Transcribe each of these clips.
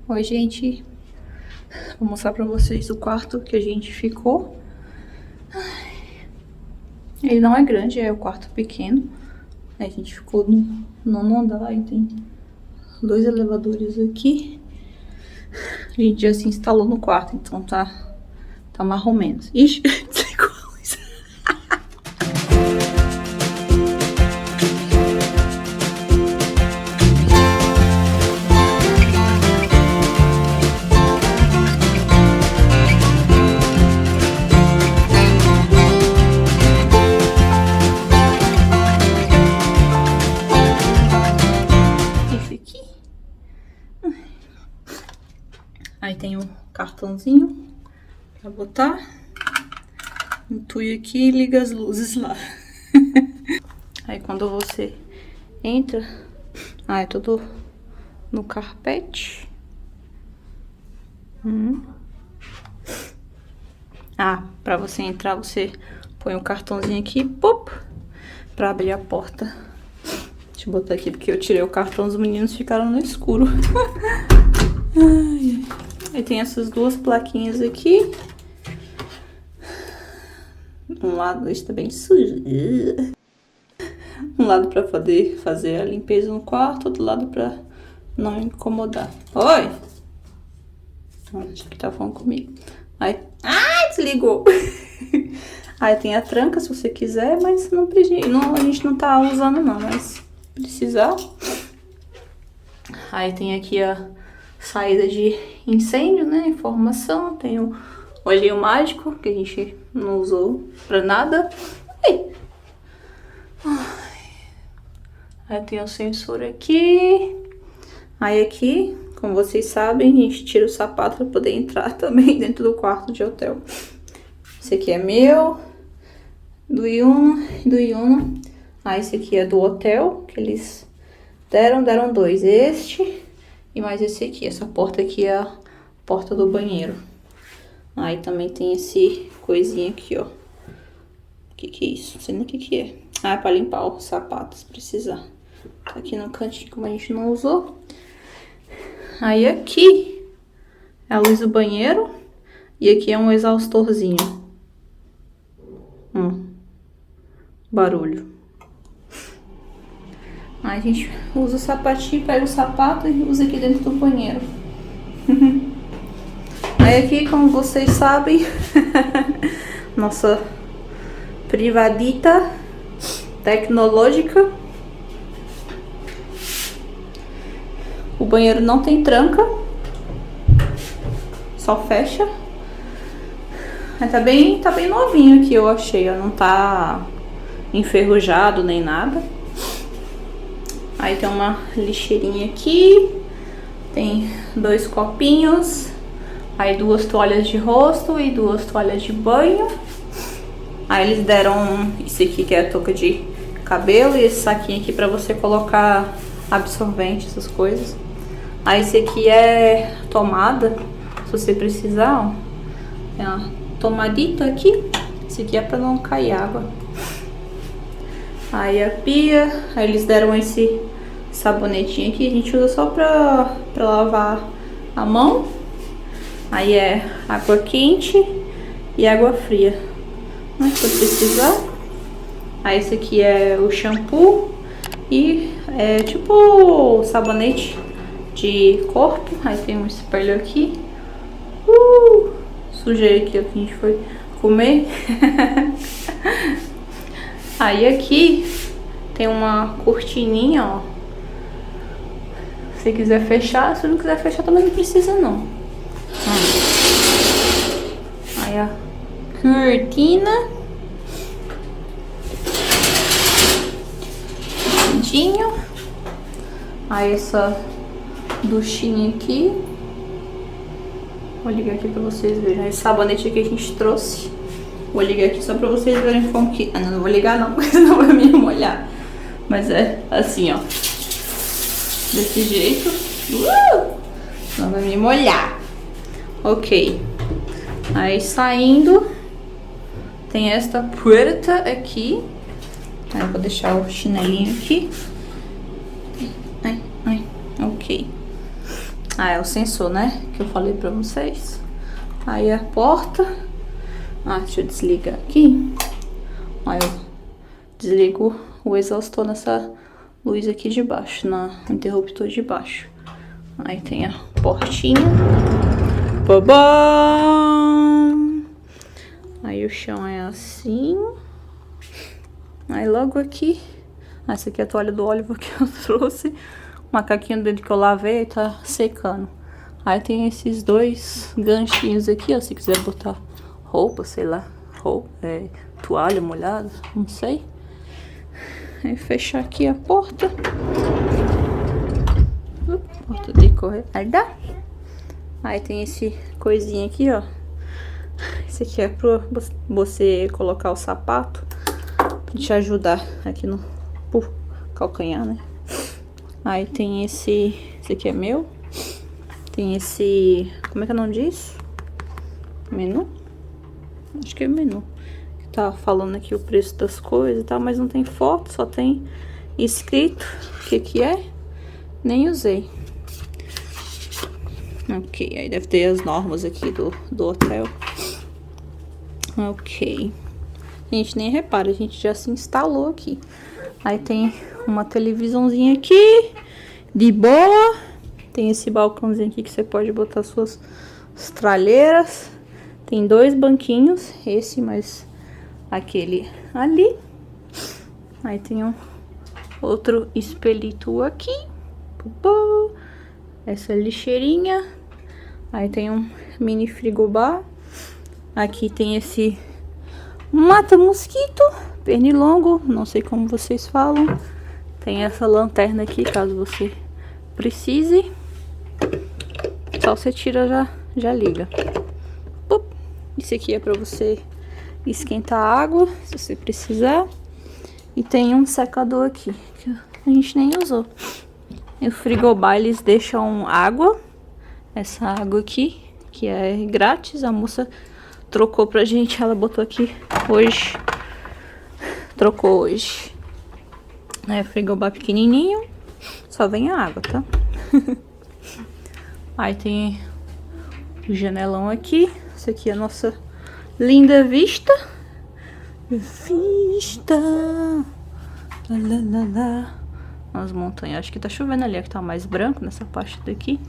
Oi, gente. Vou mostrar pra vocês o quarto que a gente ficou. Ele não é grande, é o quarto pequeno. A gente ficou no nono andar e tem 2 elevadores aqui. A gente já se instalou no quarto, então tá mais ou menos. Ixi, desligou a luz. Esse aqui. Aí tem o cartãozinho pra botar. Intui aqui e liga as luzes lá. Aí quando você entra, é tudo no carpete. Pra você entrar, você põe o cartãozinho aqui, pop, pra abrir a porta. Deixa eu botar aqui, porque eu tirei o cartão, os meninos ficaram no escuro. Aí tem essas 2 plaquinhas aqui. Um lado está bem sujo. Um lado pra poder fazer a limpeza no quarto, outro lado pra não incomodar. Oi! Acho que tá falando comigo. Aí... Ai, desligou! Aí tem a tranca, se você quiser, mas não precisa. Não, a gente não tá usando não, mas precisar. Aí tem aqui a saída de incêndio, né? Informação. Tem o olhinho mágico, que a gente não usou pra nada. Aí tem o sensor aqui. Aí aqui, como vocês sabem, a gente tira o sapato pra poder entrar também dentro do quarto de hotel. Esse aqui é meu, do Yuno e do Yuno. Aí esse aqui é do hotel, que eles deram 2. Este e mais esse aqui. Essa porta aqui é a porta do banheiro. Aí também tem esse coisinha aqui, ó. O que é isso? Não sei nem o que é. É pra limpar os sapatos, se precisar. Tá aqui no cantinho, como a gente não usou. Aí aqui é a luz do banheiro. E aqui é um exaustorzinho. Barulho. Aí a gente usa o sapatinho, pega o sapato e usa aqui dentro do banheiro. Aí aqui, como vocês sabem, nossa privadita tecnológica. O banheiro não tem tranca, só fecha. Mas tá bem novinho aqui, eu achei, ó, não tá enferrujado nem nada. Aí tem uma lixeirinha aqui, tem 2 copinhos, aí 2 toalhas de rosto e 2 toalhas de banho. Aí eles deram isso aqui que é a touca de cabelo e esse saquinho aqui pra você colocar absorvente, essas coisas. Aí esse aqui é tomada, se você precisar, ó. É uma tomadita aqui. Esse aqui é pra não cair água. Aí a pia, aí eles deram esse sabonetinho aqui, a gente usa só pra lavar a mão. Aí é água quente e água fria, se precisar. Aí esse aqui é o shampoo e é tipo sabonete de corpo. Aí tem um espelho aqui. Sujei aqui, ó, que a gente foi comer. Aí aqui tem uma cortininha, ó. Se quiser fechar, se não quiser fechar também não precisa não. Aí a cortina. Aí essa duchinha aqui. Vou ligar aqui pra vocês verem. Esse sabonete aqui a gente trouxe. Vou ligar aqui só pra vocês verem como que... não vou ligar não, porque senão vai me molhar. Mas é assim, ó. Desse jeito. Senão vai me molhar. Ok. Aí saindo, tem esta porta aqui. Aí eu vou deixar o chinelinho aqui. Ok. Ah, é o sensor, né? Que eu falei pra vocês. Aí a porta. Ah, deixa eu desligar aqui. Aí eu desligo o exaustor nessa luz aqui de baixo, no interruptor de baixo. Aí tem a portinha. Babam! Aí o chão é assim. Aí logo aqui. Essa aqui é a toalha do Oliver que eu trouxe. O macaquinho dele que eu lavei tá secando. Aí tem esses dois ganchinhos aqui, ó. Se quiser botar roupa, sei lá. Roupa, toalha molhada, não sei. Aí fechar aqui a porta. Porta de correr. Aí dá. Aí tem esse coisinha aqui, ó. Esse aqui é pra você colocar o sapato. Pra te ajudar aqui no calcanhar, né? Aí tem esse aqui é meu. Tem esse, como é que é o nome disso? Menu? Acho que é menu. Que tá falando aqui o preço das coisas e tal, mas não tem foto, só tem escrito o que é. Nem usei. Ok, aí deve ter as normas aqui do hotel. Ok. A gente nem repara, a gente já se instalou aqui. Aí tem uma televisãozinha aqui, de boa. Tem esse balcãozinho aqui que você pode botar suas tralheiras. Tem dois banquinhos, esse mais aquele ali. Aí tem um outro espelito aqui. Essa lixeirinha. Aí tem um mini frigobar. Aqui tem esse mata-mosquito, pernilongo, não sei como vocês falam. Tem essa lanterna aqui, caso você precise. Só você tira, já liga. Pup. Isso aqui é pra você esquentar a água, se você precisar. E tem um secador aqui, que a gente nem usou. E o frigobar, eles deixam água. Essa água aqui, que é grátis, a moça trocou pra gente, ela botou aqui hoje. Trocou hoje. É frigobar pequenininho, só vem a água, tá? Aí tem o janelão aqui. Isso aqui é a nossa linda vista. Vista. Lá, lá, lá, lá. As montanhas. Acho que tá chovendo ali, é que tá mais branco nessa parte daqui.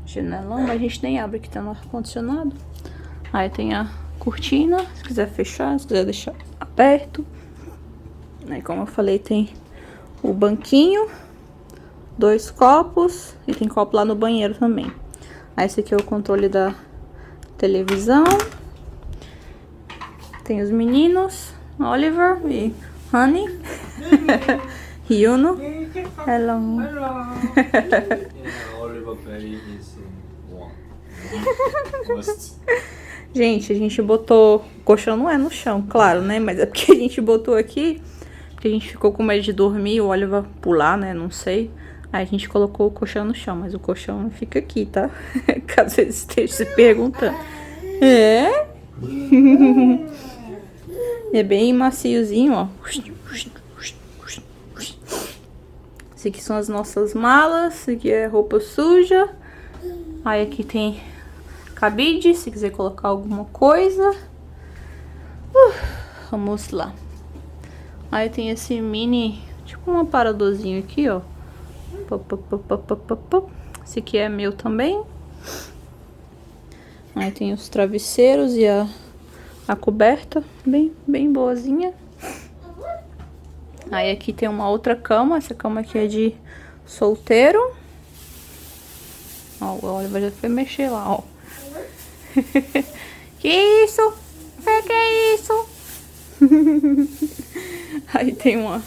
Janelão, mas a gente nem abre, que tá no ar-condicionado. Aí tem a cortina, se quiser fechar, se quiser deixar aberto. Aí, como eu falei, tem o banquinho, dois copos e tem copo lá no banheiro também. Aí esse aqui é o controle da televisão. Tem os meninos, Oliver e Honey. Yuno. Hello. Oliver Perry is in one. Gente, a gente botou... O colchão não é no chão, claro, né? Mas é porque a gente botou aqui, porque a gente ficou com medo de dormir, o Oliver pular, né? Não sei. Aí a gente colocou o colchão no chão, mas o colchão fica aqui, tá? Caso eles estejam se perguntando. É? É bem maciozinho, ó. Esse aqui são as nossas malas. Esse aqui é roupa suja. Aí aqui tem cabide, se quiser colocar alguma coisa. Vamos lá. Aí tem esse mini, tipo um aparadorzinho aqui, ó. Esse aqui é meu também. Aí tem os travesseiros e a coberta, bem boazinha. Aí aqui tem uma outra cama, essa cama aqui é de solteiro. Ó, o Oliver já foi mexer lá, ó. Que isso? Que é isso? Aí tem um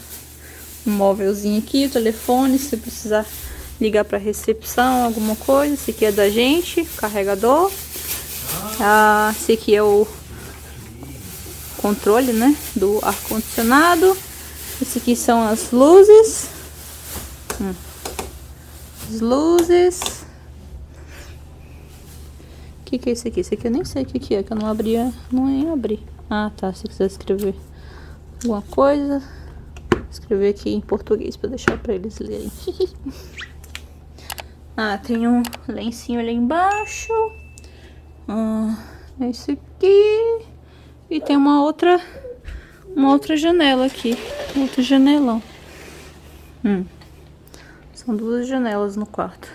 móvelzinho aqui, o telefone, se precisar ligar pra recepção, alguma coisa. Esse aqui é da gente, carregador. Esse aqui é o controle, né, do ar-condicionado. Esse aqui são as luzes. As luzes. O que é esse aqui? Esse aqui eu nem sei o que é, que eu não abria, não nem abri. Ah, tá, se quiser escrever alguma coisa. escrever aqui em português pra deixar pra eles lerem. Ah, tem um lencinho ali embaixo. Esse aqui. E tem uma outra janela aqui. Outro janelão. São duas janelas no quarto.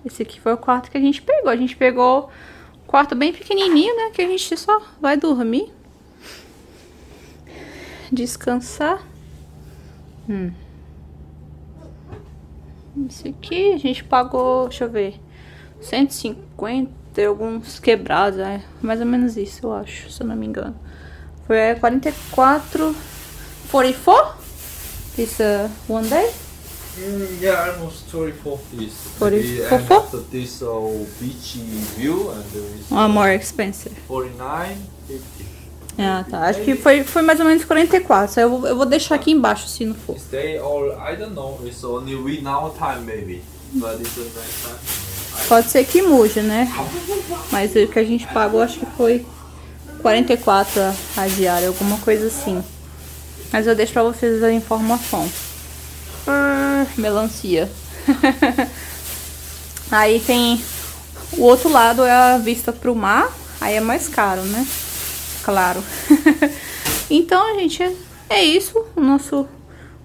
Esse aqui foi o quarto que a gente pegou. A gente pegou um quarto bem pequenininho, né? Que a gente só vai dormir. Descansar. Esse aqui a gente pagou, deixa eu ver, 150 e alguns quebrados, mais ou menos isso, eu acho, se eu não me engano. Foi 44, 44? This one day? Yeah, almost 34 piece. 44? And after this beach view, and there is More expensive. 49.50. Ah, tá. Acho que foi mais ou menos 44. Eu vou deixar aqui embaixo se não for. Stay or I don't know. It's only we now time maybe, but it's a nice time. Pode ser que mude, né? Mas o que a gente pagou acho que foi 44 a diária, alguma coisa assim. Mas eu deixo pra vocês a informação. Melancia. Aí tem o outro lado, é a vista pro mar. Aí é mais caro, né? Claro. Então, gente, é isso. O nosso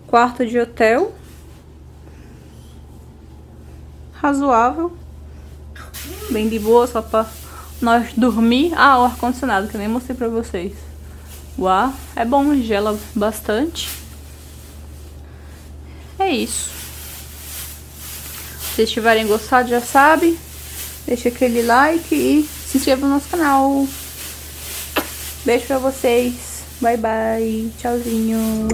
quarto de hotel. Razoável. Bem de boa, só pra nós dormir. Ah, o ar-condicionado, que eu nem mostrei pra vocês. O ar é bom, gela bastante. É isso. Se vocês tiverem gostado, já sabe. Deixa aquele like e se inscreva no nosso canal. Beijo pra vocês. Bye, bye. Tchauzinho.